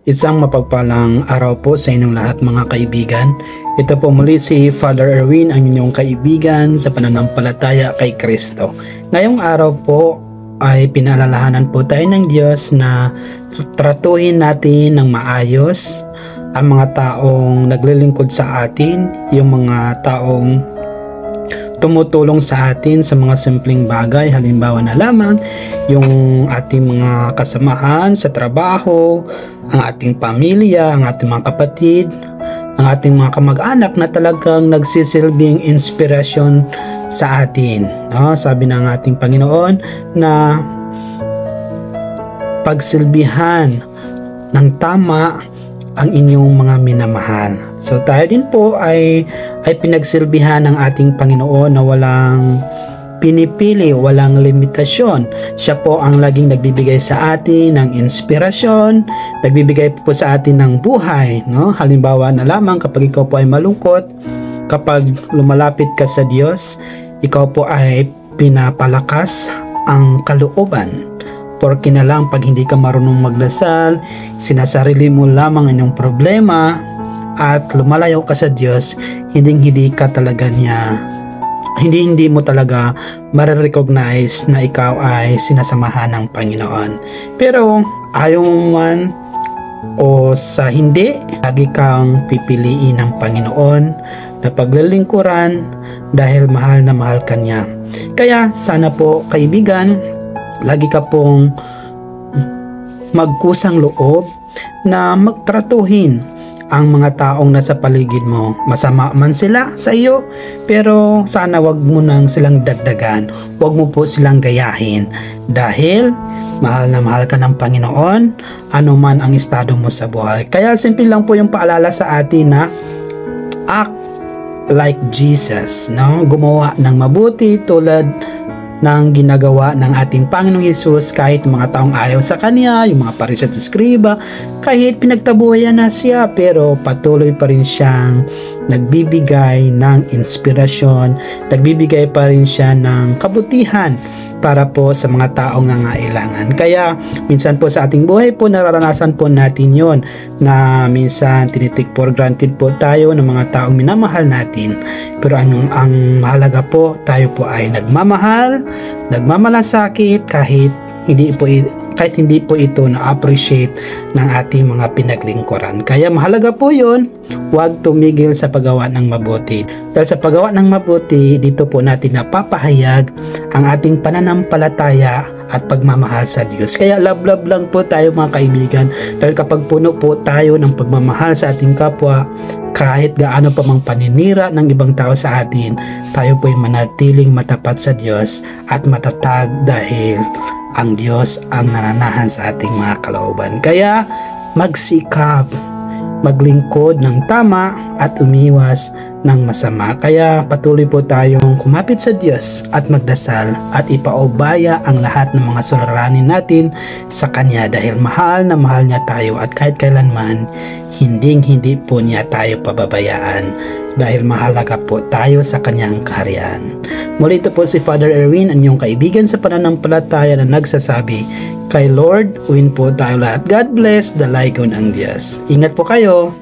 Isang mapagpalang araw po sa inyong lahat mga kaibigan. Ito po muli si Father Erwin, ang inyong kaibigan sa pananampalataya kay Kristo. Ngayong araw po ay pinaalalahanan po tayo ng Diyos na tratuhin natin ng maayos ang mga taong naglilingkod sa atin, yung mga taong tumutulong sa atin sa mga simpleng bagay. Halimbawa na lamang yung ating mga kasamahan sa trabaho, ang ating pamilya, ang ating mga kapatid, ang ating mga kamag-anak na talagang nagsisilbing inspirasyon sa atin. Sabi ng ating Panginoon na pagsilbihan ng tama ang inyong mga minamahal. So tayo din po ay pinagsilbihan ng ating Panginoon na walang pinipili, walang limitasyon. Siya po ang laging nagbibigay sa atin ng inspirasyon, nagbibigay po sa atin ng buhay. Halimbawa na lamang kapag ikaw po ay malungkot, kapag lumalapit ka sa Diyos, ikaw po ay pinapalakas ang kalooban. Porke na lang pag hindi ka marunong magdasal, sinasarili mo lamang ang iyong problema at lumalayo ka sa Diyos, hindi mo talaga marirecognize na ikaw ay sinasamahan ng Panginoon. Pero ayaw mo man o sa hindi, lagi kang pipiliin ng Panginoon na paglilingkuran dahil mahal na mahal ka niya. Kaya sana po kaibigan, lagi ka pong magkusang loob na magtratuhin ang mga taong nasa paligid mo. Masama man sila sa iyo, pero sana wag mo nang silang dagdagan, wag mo po silang gayahin, dahil mahal na mahal ka ng Panginoon ano man ang estado mo sa buhay. Kaya simple lang po yung paalala sa atin na act like Jesus, gumawa ng mabuti tulad ng ginagawa ng ating Panginoong Hesus, kahit mga taong ayaw sa Kanya, yung mga Pariseo at Eskriba, kahit pinagtabuhayan na siya, pero patuloy pa rin siyang nagbibigay ng inspirasyon, nagbibigay pa rin siya ng kabutihan para po sa mga taong nangailangan. Kaya minsan po sa ating buhay po nararanasan po natin yon, na minsan tinitik for granted po tayo ng mga taong minamahal natin, pero ang mahalaga po, tayo po ay nagmamalasakit kahit hindi po ito na-appreciate ng ating mga pinaglingkuran. Kaya mahalaga po yun, huwag tumigil sa paggawa ng mabuti. Dahil sa paggawa ng mabuti, dito po natin napapahayag ang ating pananampalataya at pagmamahal sa Diyos. Kaya love lang po tayo mga kaibigan, dahil kapag puno po tayo ng pagmamahal sa ating kapwa, kahit gaano pa mang paninira ng ibang tao sa atin, tayo po ay manatiling matapat sa Diyos at matatag dahil ang Diyos ang nananahan sa ating mga kalooban. Kaya magsikap, maglingkod ng tama at umiwas ng masama. Kaya patuloy po tayong kumapit sa Diyos at magdasal at ipaubaya ang lahat ng mga suliranin natin sa Kanya, dahil mahal na mahal niya tayo at kahit kailanman hindi po niya tayo pababayaan, dahil mahalaga po tayo sa Kanyang kaharian. Muli ito po si Father Erwin, ang inyong kaibigan sa pananampalataya na nagsasabi, kay Lord, win po tayo lahat. God bless, dalagon ang Diyos. Ingat po kayo.